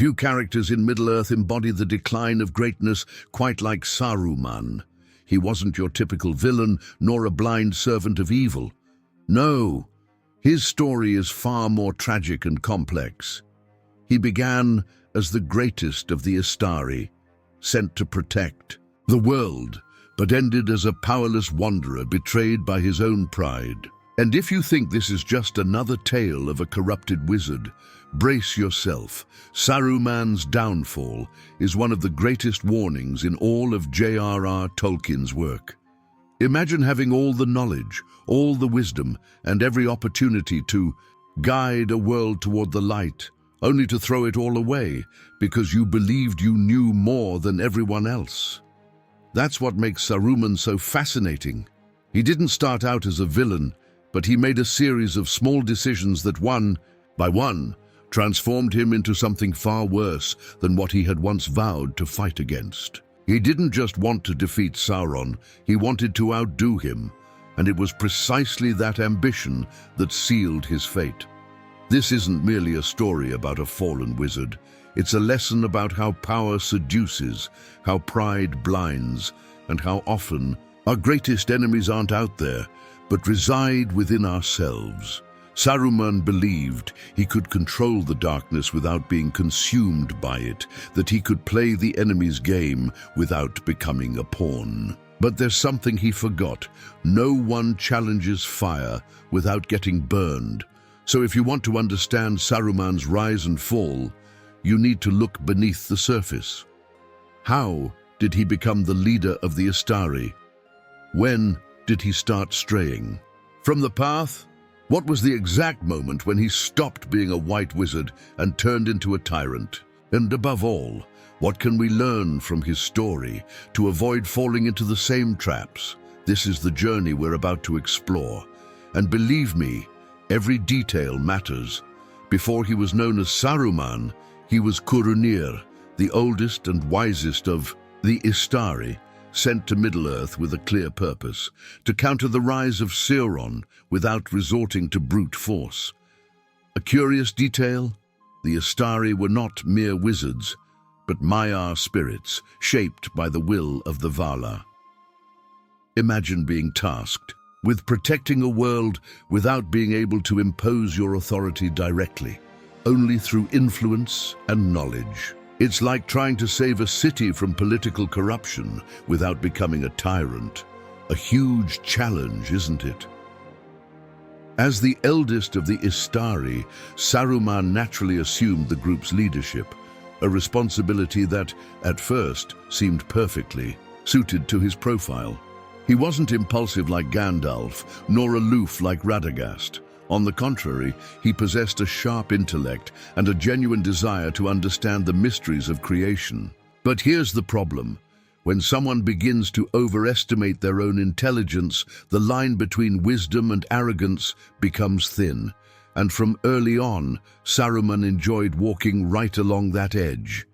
Few characters in Middle-earth embody the decline of greatness quite like Saruman. He wasn't your typical villain, nor a blind servant of evil. No, his story is far more tragic and complex. He began as the greatest of the Istari, sent to protect the world, but ended as a powerless wanderer betrayed by his own pride. And if you think this is just another tale of a corrupted wizard, brace yourself. Saruman's downfall is one of the greatest warnings in all of J.R.R. Tolkien's work. Imagine having all the knowledge, all the wisdom, and every opportunity to guide a world toward the light, only to throw it all away because you believed you knew more than everyone else. That's what makes Saruman so fascinating. He didn't start out as a villain, but he made a series of small decisions that one by one transformed him into something far worse than what he had once vowed to fight against. He didn't just want to defeat Sauron, he wanted to outdo him, and it was precisely that ambition that sealed his fate. This isn't merely a story about a fallen wizard. It's a lesson about how power seduces, how pride blinds, and how often our greatest enemies aren't out there, but reside within ourselves. Saruman believed he could control the darkness without being consumed by it, that he could play the enemy's game without becoming a pawn. But there's something he forgot. No one challenges fire without getting burned. So if you want to understand Saruman's rise and fall, you need to look beneath the surface. How did he become the leader of the Istari? When did he start straying from the path? What was the exact moment when he stopped being a white wizard and turned into a tyrant? And above all, what can we learn from his story to avoid falling into the same traps? This is the journey we're about to explore. And believe me, every detail matters. Before he was known as Saruman, he was Curunir, the oldest and wisest of the Istari, sent to Middle-earth with a clear purpose, to counter the rise of Sauron without resorting to brute force. A curious detail, the Istari were not mere wizards, but Maiar spirits shaped by the will of the Valar. Imagine being tasked with protecting a world without being able to impose your authority directly, only through influence and knowledge. It's like trying to save a city from political corruption without becoming a tyrant. A huge challenge, isn't it? As the eldest of the Istari, Saruman naturally assumed the group's leadership, a responsibility that, at first, seemed perfectly suited to his profile. He wasn't impulsive like Gandalf, nor aloof like Radagast. On the contrary, he possessed a sharp intellect and a genuine desire to understand the mysteries of creation. But here's the problem. When someone begins to overestimate their own intelligence, the line between wisdom and arrogance becomes thin. And from early on, Saruman enjoyed walking right along that edge.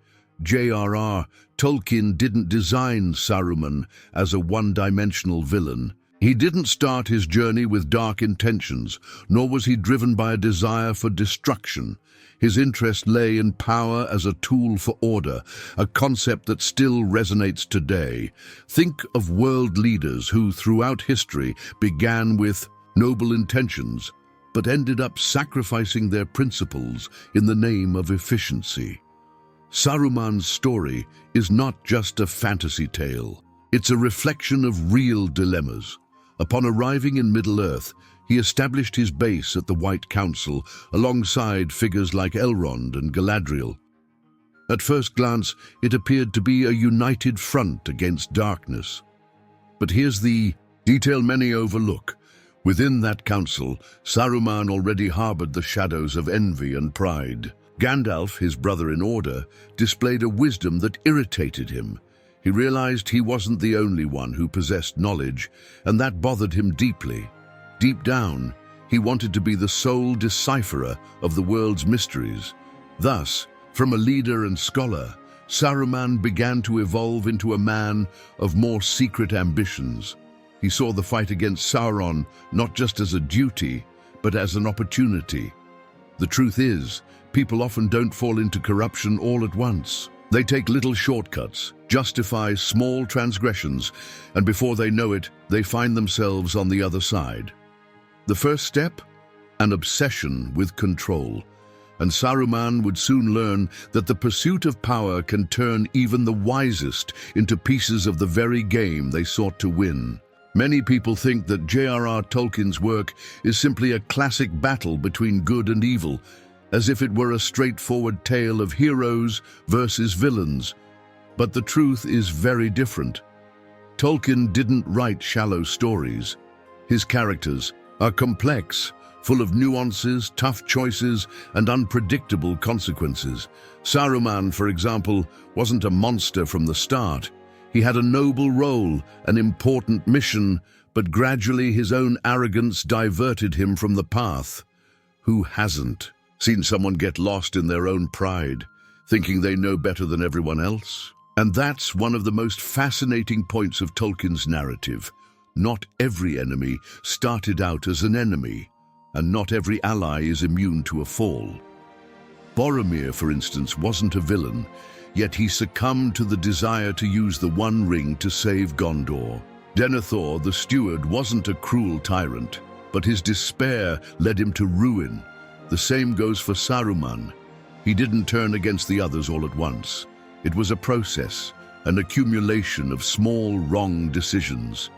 J.R.R. Tolkien didn't design Saruman as a one-dimensional villain. He didn't start his journey with dark intentions, nor was he driven by a desire for destruction. His interest lay in power as a tool for order, a concept that still resonates today. Think of world leaders who, throughout history, began with noble intentions, but ended up sacrificing their principles in the name of efficiency. Saruman's story is not just a fantasy tale. It's a reflection of real dilemmas. Upon arriving in Middle-earth, he established his base at the White Council alongside figures like Elrond and Galadriel. At first glance, it appeared to be a united front against darkness. But here's the detail many overlook. Within that council, Saruman already harbored the shadows of envy and pride. Gandalf, his brother in order, displayed a wisdom that irritated him. He realized he wasn't the only one who possessed knowledge, and that bothered him deeply. Deep down, he wanted to be the sole decipherer of the world's mysteries. Thus, from a leader and scholar, Saruman began to evolve into a man of more secret ambitions. He saw the fight against Sauron not just as a duty, but as an opportunity. The truth is, people often don't fall into corruption all at once. They take little shortcuts, justify small transgressions, and before they know it, they find themselves on the other side. The first step? An obsession with control. And Saruman would soon learn that the pursuit of power can turn even the wisest into pieces of the very game they sought to win. Many people think that J.R.R. Tolkien's work is simply a classic battle between good and evil, as if it were a straightforward tale of heroes versus villains. But the truth is very different. Tolkien didn't write shallow stories. His characters are complex, full of nuances, tough choices, and unpredictable consequences. Saruman, for example, wasn't a monster from the start. He had a noble role, an important mission, but gradually his own arrogance diverted him from the path. Who hasn't seen someone get lost in their own pride, thinking they know better than everyone else? And that's one of the most fascinating points of Tolkien's narrative. Not every enemy started out as an enemy, and not every ally is immune to a fall. Boromir, for instance, wasn't a villain, yet he succumbed to the desire to use the One Ring to save Gondor. Denethor, the steward, wasn't a cruel tyrant, but his despair led him to ruin. The same goes for Saruman. He didn't turn against the others all at once. It was a process, an accumulation of small, wrong decisions.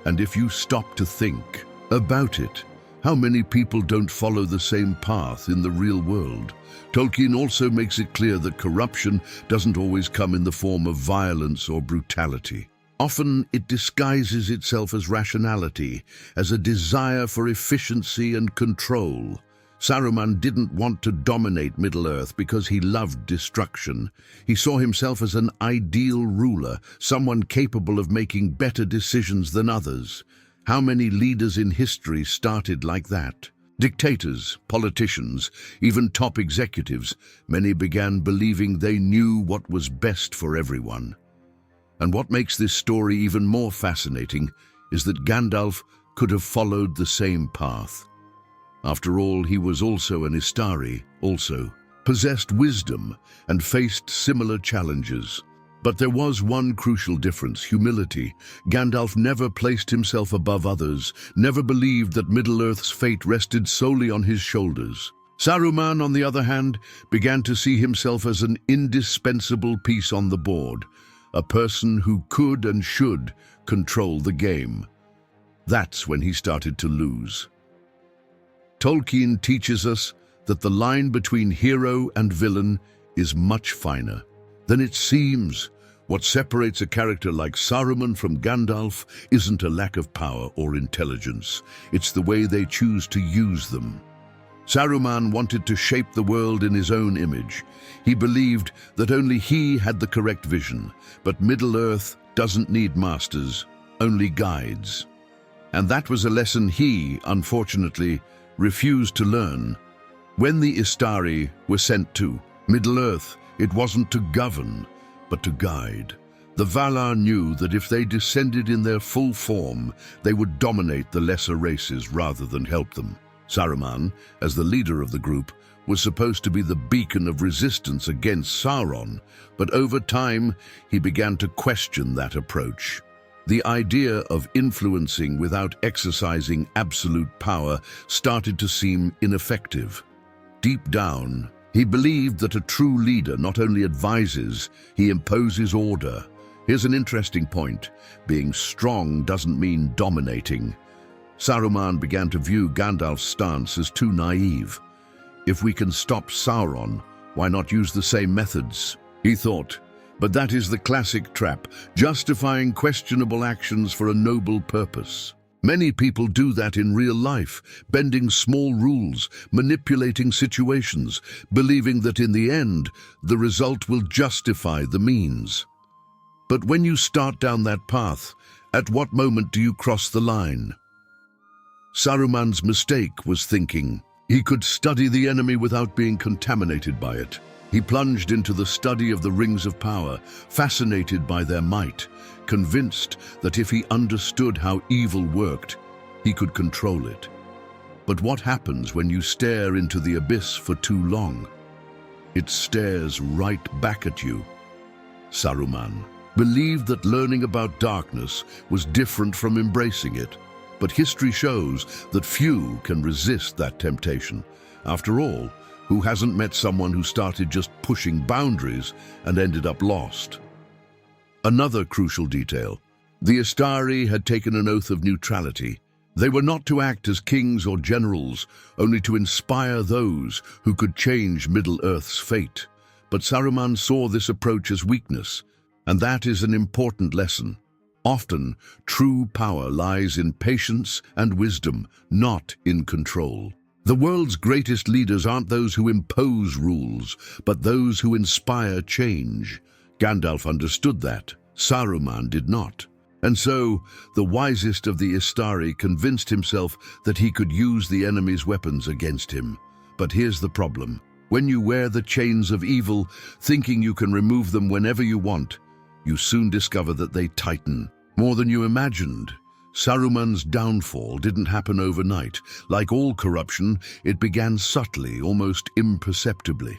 And if you stop to think about it, how many people don't follow the same path in the real world? Tolkien also makes it clear that corruption doesn't always come in the form of violence or brutality. Often it disguises itself as rationality, as a desire for efficiency and control. Saruman didn't want to dominate Middle-earth because he loved destruction. He saw himself as an ideal ruler, someone capable of making better decisions than others. How many leaders in history started like that? Dictators, politicians, even top executives, many began believing they knew what was best for everyone. And what makes this story even more fascinating is that Gandalf could have followed the same path. After all, he was also an Istari, possessed wisdom and faced similar challenges. But there was one crucial difference: humility. Gandalf never placed himself above others, never believed that Middle-earth's fate rested solely on his shoulders. Saruman, on the other hand, began to see himself as an indispensable piece on the board, a person who could and should control the game. That's when he started to lose. Tolkien teaches us that the line between hero and villain is much finer than it seems. What separates a character like Saruman from Gandalf isn't a lack of power or intelligence. It's the way they choose to use them. Saruman wanted to shape the world in his own image. He believed that only he had the correct vision, but Middle-earth doesn't need masters, only guides. And that was a lesson he, unfortunately, refused to learn. When the Istari were sent to Middle-earth, it wasn't to govern, but to guide. The Valar knew that if they descended in their full form, they would dominate the lesser races rather than help them. Saruman, as the leader of the group, was supposed to be the beacon of resistance against Sauron, but over time he began to question that approach. The idea of influencing without exercising absolute power started to seem ineffective. Deep down, he believed that a true leader not only advises, he imposes order. Here's an interesting point. Being strong doesn't mean dominating. Saruman began to view Gandalf's stance as too naive. If we can stop Sauron, why not use the same methods? He thought. But that is the classic trap, justifying questionable actions for a noble purpose. Many people do that in real life, bending small rules, manipulating situations, believing that in the end, the result will justify the means. But when you start down that path, at what moment do you cross the line? Saruman's mistake was thinking he could study the enemy without being contaminated by it. He plunged into the study of the rings of power, fascinated by their might, convinced that if he understood how evil worked, he could control it. But what happens when you stare into the abyss for too long? It stares right back at you. Saruman believed that learning about darkness was different from embracing it, but history shows that few can resist that temptation. After all, who hasn't met someone who started just pushing boundaries and ended up lost? Another crucial detail: the Istari had taken an oath of neutrality. They were not to act as kings or generals, only to inspire those who could change Middle-earth's fate. But Saruman saw this approach as weakness, and that is an important lesson. Often, true power lies in patience and wisdom, not in control. The world's greatest leaders aren't those who impose rules, but those who inspire change. Gandalf understood that. Saruman did not. And so, the wisest of the Istari convinced himself that he could use the enemy's weapons against him. But here's the problem. When you wear the chains of evil, thinking you can remove them whenever you want, you soon discover that they tighten more than you imagined. Saruman's downfall didn't happen overnight. Like all corruption, it began subtly, almost imperceptibly.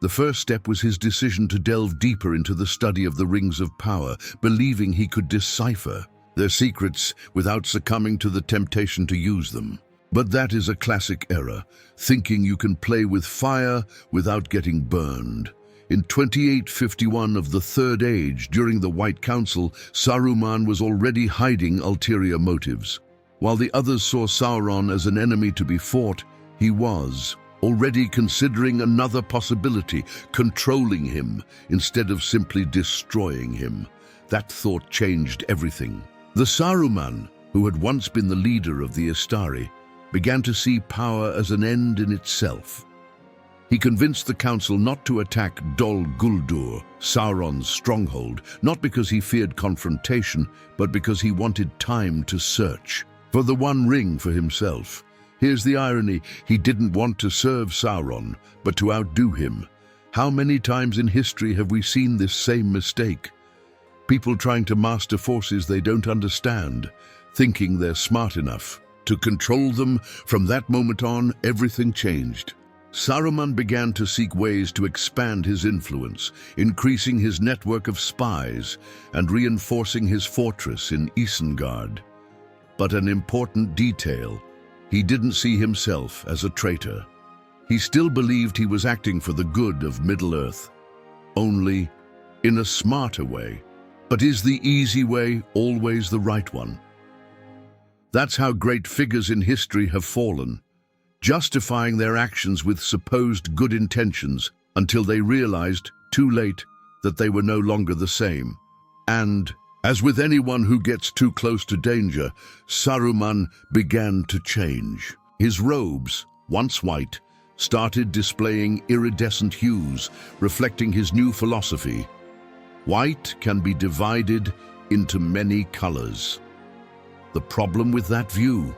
The first step was his decision to delve deeper into the study of the rings of power, believing he could decipher their secrets without succumbing to the temptation to use them. But that is a classic error, thinking you can play with fire without getting burned. In 2851 of the Third Age, during the White Council, Saruman was already hiding ulterior motives. While the others saw Sauron as an enemy to be fought, he was already considering another possibility, controlling him instead of simply destroying him. That thought changed everything. The Saruman, who had once been the leader of the Istari, began to see power as an end in itself. He convinced the council not to attack Dol Guldur, Sauron's stronghold, not because he feared confrontation, but because he wanted time to search for the One Ring for himself. Here's the irony: he didn't want to serve Sauron, but to outdo him. How many times in history have we seen this same mistake? People trying to master forces they don't understand, thinking they're smart enough to control them. From that moment on, everything changed. Saruman began to seek ways to expand his influence, increasing his network of spies and reinforcing his fortress in Isengard. But an important detail: he didn't see himself as a traitor. He still believed he was acting for the good of Middle-earth, only in a smarter way. But is the easy way always the right one? That's how great figures in history have fallen, justifying their actions with supposed good intentions until they realized, too late, that they were no longer the same. And, as with anyone who gets too close to danger, Saruman began to change. His robes, once white, started displaying iridescent hues, reflecting his new philosophy. White can be divided into many colors. The problem with that view: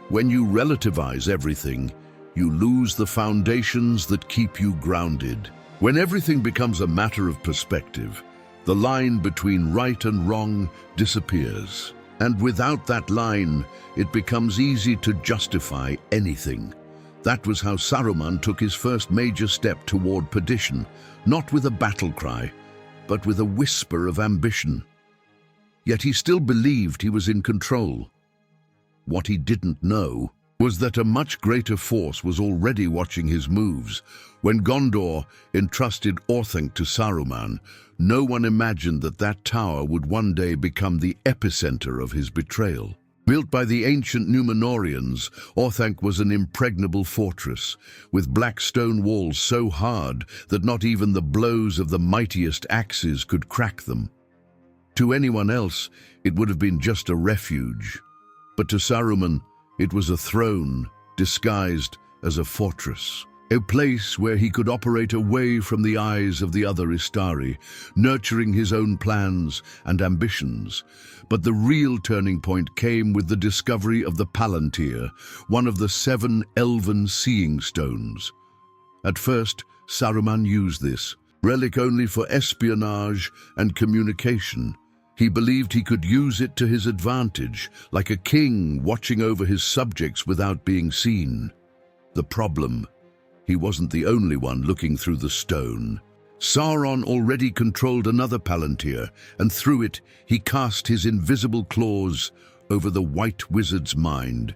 when you relativize everything, you lose the foundations that keep you grounded. When everything becomes a matter of perspective, the line between right and wrong disappears. And without that line, it becomes easy to justify anything. That was how Saruman took his first major step toward perdition, not with a battle cry, but with a whisper of ambition. Yet he still believed he was in control. What he didn't know was that a much greater force was already watching his moves. When Gondor entrusted Orank to Saruman, no one imagined that that tower would one day become the epicenter of his betrayal. Built by the ancient Númenóreans, Orank was an impregnable fortress, with black stone walls so hard that not even the blows of the mightiest axes could crack them. To anyone else, it would have been just a refuge. But to Saruman, it was a throne disguised as a fortress. A place where he could operate away from the eyes of the other Istari, nurturing his own plans and ambitions. But the real turning point came with the discovery of the palantir, one of the 7 elven seeing stones. At first, Saruman used this relic only for espionage and communication. He believed he could use it to his advantage, like a king watching over his subjects without being seen. The problem: he wasn't the only one looking through the stone. Sauron already controlled another palantir, and through it he cast his invisible claws over the White Wizard's mind.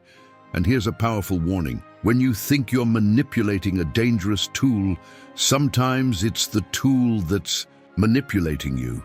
And here's a powerful warning. When you think you're manipulating a dangerous tool, sometimes it's the tool that's manipulating you.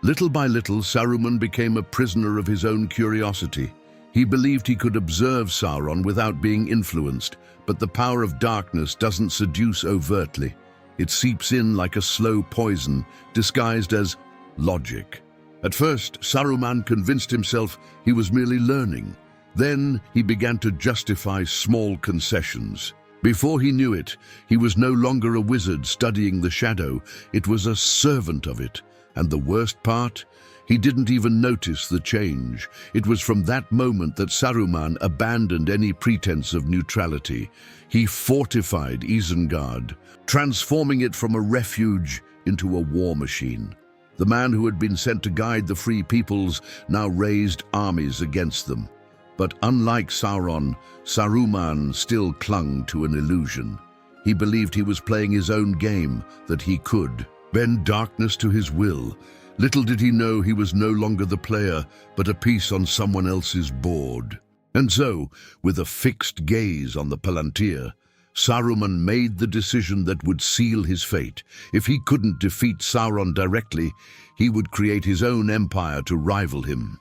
Little by little, Saruman became a prisoner of his own curiosity. He believed he could observe Sauron without being influenced, but the power of darkness doesn't seduce overtly. It seeps in like a slow poison, disguised as logic. At first, Saruman convinced himself he was merely learning. Then he began to justify small concessions. Before he knew it, he was no longer a wizard studying the shadow. It was a servant of it. And the worst part? He didn't even notice the change. It was from that moment that Saruman abandoned any pretense of neutrality. He fortified Isengard, transforming it from a refuge into a war machine. The man who had been sent to guide the free peoples now raised armies against them. But unlike Sauron, Saruman still clung to an illusion. He believed he was playing his own game, that he could bend darkness to his will. Little did he know he was no longer the player, but a piece on someone else's board. And so, with a fixed gaze on the palantir, Saruman made the decision that would seal his fate. If he couldn't defeat Sauron directly, he would create his own empire to rival him.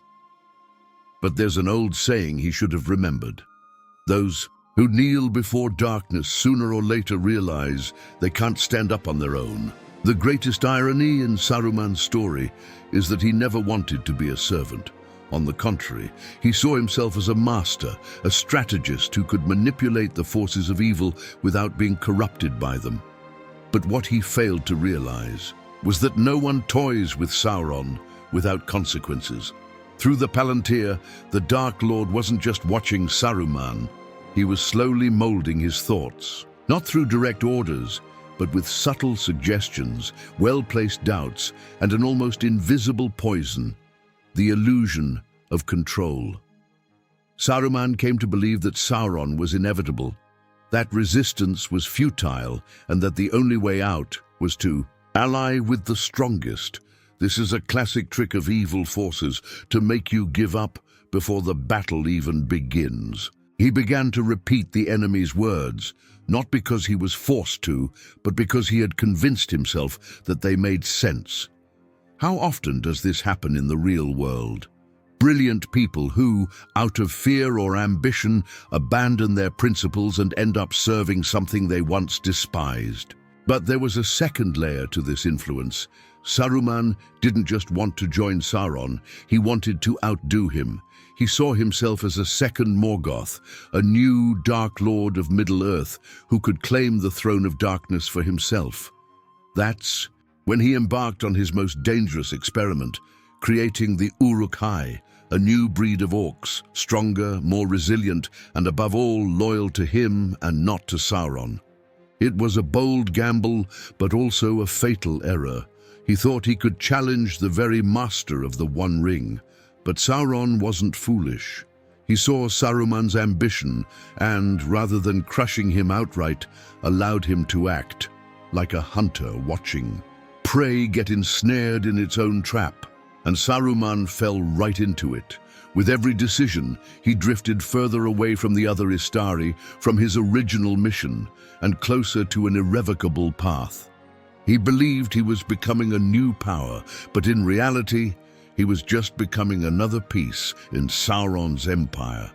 But there's an old saying he should have remembered. Those who kneel before darkness sooner or later realize they can't stand up on their own. The greatest irony in Saruman's story is that he never wanted to be a servant. On the contrary, he saw himself as a master, a strategist who could manipulate the forces of evil without being corrupted by them. But what he failed to realize was that no one toys with Sauron without consequences. Through the palantir, the Dark Lord wasn't just watching Saruman, he was slowly molding his thoughts. Not through direct orders, but with subtle suggestions, well-placed doubts, and an almost invisible poison, the illusion of control. Saruman came to believe that Sauron was inevitable, that resistance was futile, and that the only way out was to ally with the strongest. This is a classic trick of evil forces, to make you give up before the battle even begins. He began to repeat the enemy's words, not because he was forced to, but because he had convinced himself that they made sense. How often does this happen in the real world? Brilliant people who, out of fear or ambition, abandon their principles and end up serving something they once despised. But there was a second layer to this influence. Saruman didn't just want to join Sauron, he wanted to outdo him. He saw himself as a second Morgoth, a new Dark Lord of Middle-earth who could claim the throne of darkness for himself. That's when he embarked on his most dangerous experiment, creating the Uruk-hai, a new breed of orcs, stronger, more resilient, and above all loyal to him and not to Sauron. It was a bold gamble, but also a fatal error. He thought he could challenge the very master of the One Ring. But Sauron wasn't foolish. He saw Saruman's ambition and, rather than crushing him outright, allowed him to act, like a hunter watching prey get ensnared in its own trap. And Saruman fell right into it. With every decision, he drifted further away from the other Istari, from his original mission, and closer to an irrevocable path. He believed he was becoming a new power, but in reality, he was just becoming another piece in Sauron's empire.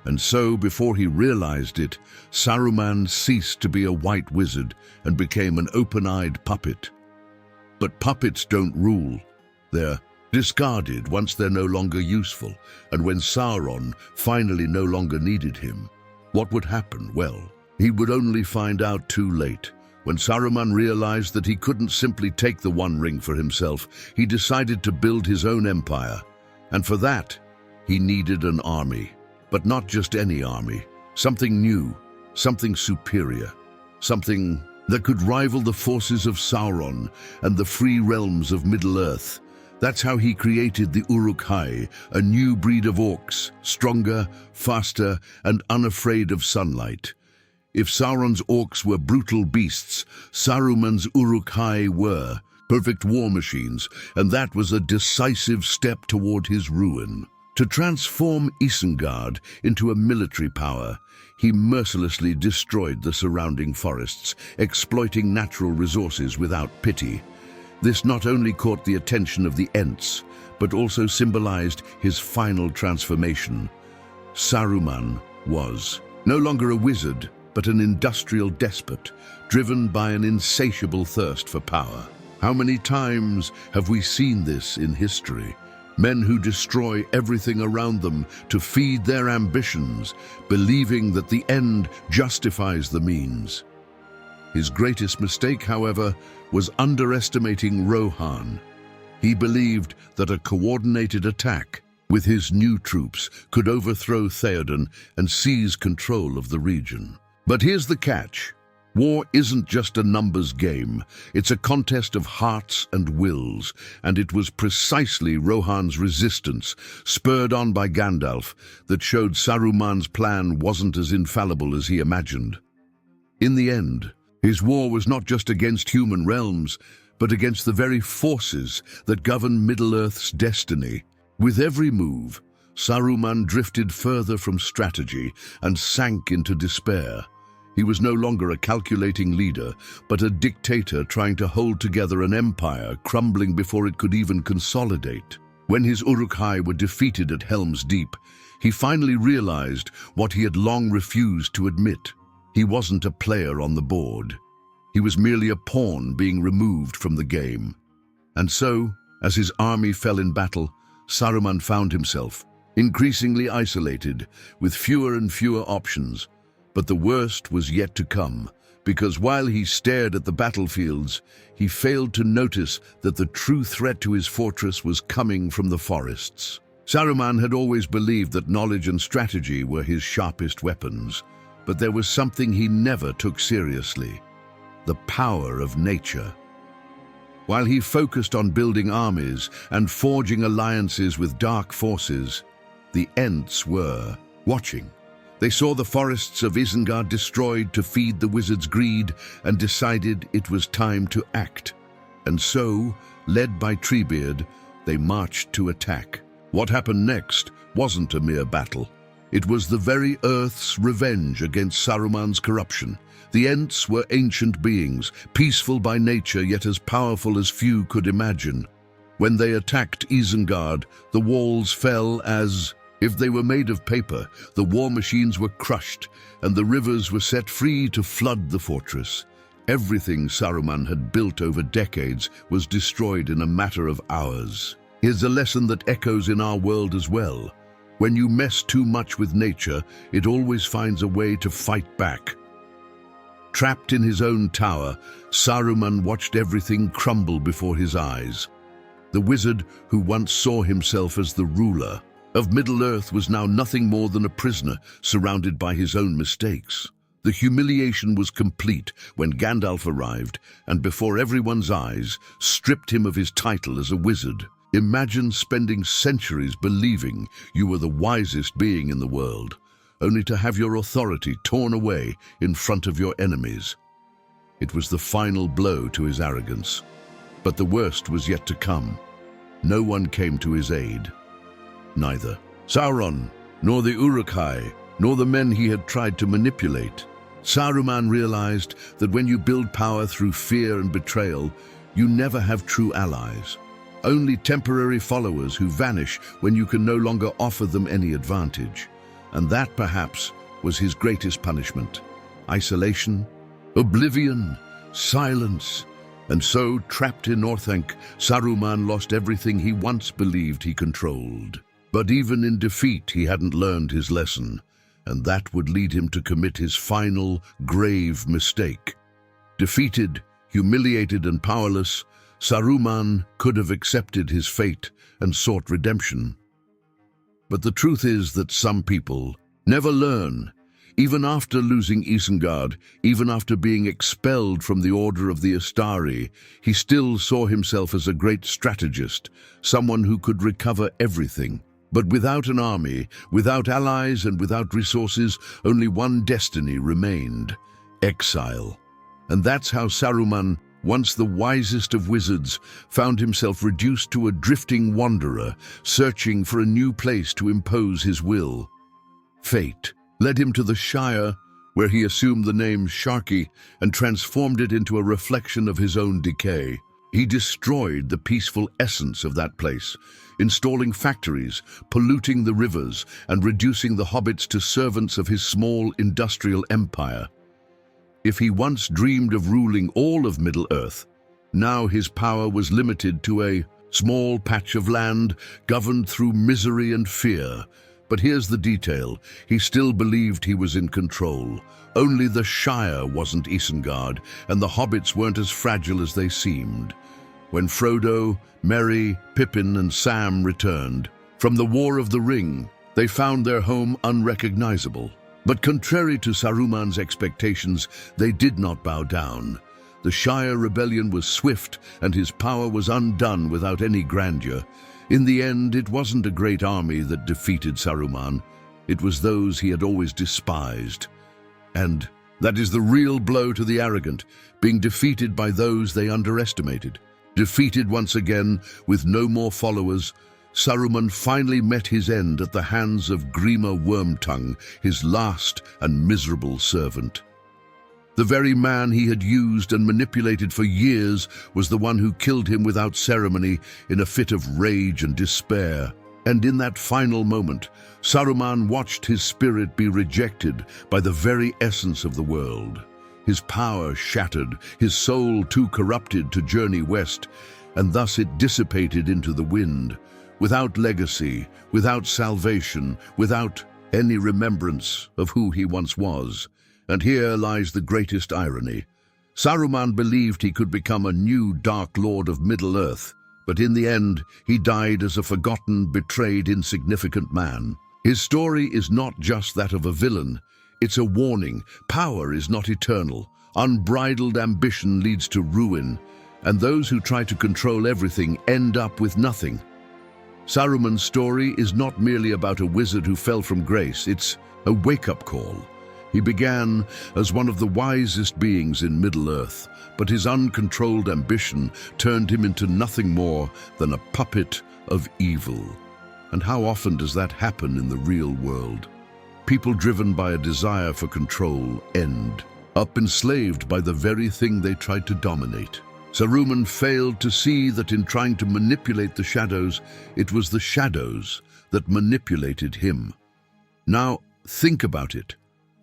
And so, before he realized it, Saruman ceased to be a white wizard and became an open-eyed puppet. But puppets don't rule. They're discarded once they're no longer useful, and when Sauron finally no longer needed him, what would happen? Well, he would only find out too late. When Saruman realized that he couldn't simply take the One Ring for himself, he decided to build his own empire. And for that, he needed an army. But not just any army. Something new, something superior, something that could rival the forces of Sauron and the free realms of Middle-earth. That's how he created the Uruk-hai, a new breed of orcs, stronger, faster, and unafraid of sunlight. If Sauron's orcs were brutal beasts, Saruman's Uruk-hai were perfect war machines, and that was a decisive step toward his ruin. To transform Isengard into a military power, he mercilessly destroyed the surrounding forests, exploiting natural resources without pity. This not only caught the attention of the Ents, but also symbolized his final transformation. Saruman was no longer a wizard, but an industrial despot, driven by an insatiable thirst for power. How many times have we seen this in history? Men who destroy everything around them to feed their ambitions, believing that the end justifies the means. His greatest mistake, however, was underestimating Rohan. He believed that a coordinated attack with his new troops could overthrow Theoden and seize control of the region. But here's the catch. War isn't just a numbers game, it's a contest of hearts and wills, and it was precisely Rohan's resistance, spurred on by Gandalf, that showed Saruman's plan wasn't as infallible as he imagined. In the end, his war was not just against human realms, but against the very forces that govern Middle-earth's destiny. With every move, Saruman drifted further from strategy and sank into despair. He was no longer a calculating leader, but a dictator trying to hold together an empire crumbling before it could even consolidate. When his Uruk-hai were defeated at Helm's Deep, he finally realized what he had long refused to admit. He wasn't a player on the board. He was merely a pawn being removed from the game. And so, as his army fell in battle, Saruman found himself increasingly isolated, with fewer and fewer options. But the worst was yet to come, because while he stared at the battlefields, he failed to notice that the true threat to his fortress was coming from the forests. Saruman had always believed that knowledge and strategy were his sharpest weapons, but there was something he never took seriously: the power of nature. While he focused on building armies and forging alliances with dark forces, the Ents were watching. They saw the forests of Isengard destroyed to feed the wizard's greed and decided it was time to act. And so, led by Treebeard, they marched to attack. What happened next wasn't a mere battle. It was the very Earth's revenge against Saruman's corruption. The Ents were ancient beings, peaceful by nature yet as powerful as few could imagine. When they attacked Isengard, the walls fell as if they were made of paper. The war machines were crushed, and the rivers were set free to flood the fortress. Everything Saruman had built over decades was destroyed in a matter of hours. Here's a lesson that echoes in our world as well. When you mess too much with nature, it always finds a way to fight back. Trapped in his own tower, Saruman watched everything crumble before his eyes. The wizard who once saw himself as the ruler of Middle-earth was now nothing more than a prisoner surrounded by his own mistakes. The humiliation was complete when Gandalf arrived and, before everyone's eyes, stripped him of his title as a wizard. Imagine spending centuries believing you were the wisest being in the world, only to have your authority torn away in front of your enemies. It was the final blow to his arrogance. But the worst was yet to come. No one came to his aid. Neither Sauron, nor the Uruk-hai, nor the men he had tried to manipulate. Saruman realized that when you build power through fear and betrayal, you never have true allies. Only temporary followers who vanish when you can no longer offer them any advantage. And that, perhaps, was his greatest punishment. Isolation, oblivion, silence. And so, trapped in Orthanc, Saruman lost everything he once believed he controlled. But even in defeat, he hadn't learned his lesson, and that would lead him to commit his final, grave mistake. Defeated, humiliated, and powerless, Saruman could have accepted his fate and sought redemption. But the truth is that some people never learn. Even after losing Isengard, even after being expelled from the Order of the Astari, he still saw himself as a great strategist, someone who could recover everything. But without an army, without allies and without resources, only one destiny remained: exile. And that's how Saruman, once the wisest of wizards, found himself reduced to a drifting wanderer, searching for a new place to impose his will. Fate led him to the Shire, where he assumed the name Sharky and transformed it into a reflection of his own decay. He destroyed the peaceful essence of that place, installing factories, polluting the rivers, and reducing the hobbits to servants of his small industrial empire. If he once dreamed of ruling all of Middle-earth, now his power was limited to a small patch of land governed through misery and fear. But here's the detail: he still believed he was in control. Only the Shire wasn't Isengard, and the hobbits weren't as fragile as they seemed. When Frodo, Merry, Pippin, and Sam returned from the War of the Ring, they found their home unrecognizable. But contrary to Saruman's expectations, they did not bow down. The Shire rebellion was swift, and his power was undone without any grandeur. In the end, it wasn't a great army that defeated Saruman. It was those he had always despised. And that is the real blow to the arrogant, being defeated by those they underestimated. Defeated once again, with no more followers, Saruman finally met his end at the hands of Grima Wormtongue, his last and miserable servant. The very man he had used and manipulated for years was the one who killed him without ceremony in a fit of rage and despair. And in that final moment, Saruman watched his spirit be rejected by the very essence of the world. His power shattered, his soul too corrupted to journey west, and thus it dissipated into the wind, without legacy, without salvation, without any remembrance of who he once was. And here lies the greatest irony. Saruman believed he could become a new Dark Lord of Middle-earth, but in the end, he died as a forgotten, betrayed, insignificant man. His story is not just that of a villain. It's a warning. Power is not eternal. Unbridled ambition leads to ruin, and those who try to control everything end up with nothing. Saruman's story is not merely about a wizard who fell from grace. It's a wake-up call. He began as one of the wisest beings in Middle-earth, but his uncontrolled ambition turned him into nothing more than a puppet of evil. And how often does that happen in the real world? People driven by a desire for control end up enslaved by the very thing they tried to dominate. Saruman failed to see that in trying to manipulate the shadows, it was the shadows that manipulated him. Now, think about it.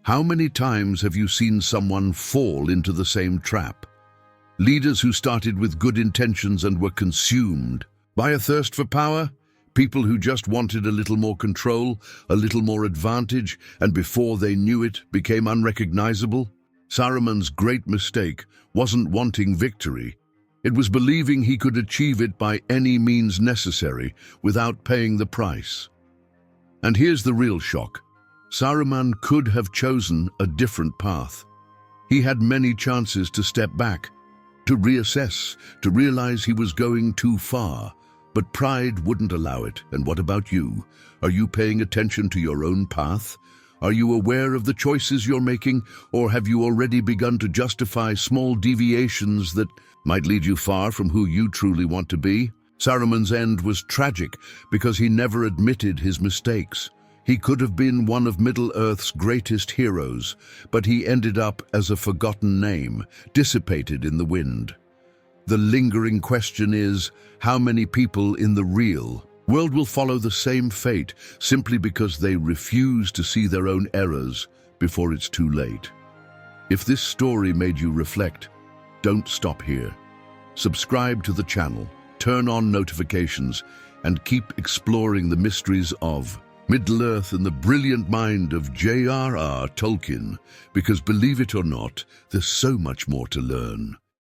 How many times have you seen someone fall into the same trap? Leaders who started with good intentions and were consumed by a thirst for power? People who just wanted a little more control, a little more advantage, and before they knew it, became unrecognizable? Saruman's great mistake wasn't wanting victory. It was believing he could achieve it by any means necessary without paying the price. And here's the real shock. Saruman could have chosen a different path. He had many chances to step back, to reassess, to realize he was going too far. But pride wouldn't allow it. And what about you? Are you paying attention to your own path? Are you aware of the choices you're making, or have you already begun to justify small deviations that might lead you far from who you truly want to be? Saruman's end was tragic because he never admitted his mistakes. He could have been one of Middle-earth's greatest heroes, but he ended up as a forgotten name, dissipated in the wind. The lingering question is, how many people in the real world will follow the same fate simply because they refuse to see their own errors before it's too late? If this story made you reflect, don't stop here. Subscribe to the channel, turn on notifications, and keep exploring the mysteries of Middle-earth and the brilliant mind of J.R.R. Tolkien, because believe it or not, there's so much more to learn.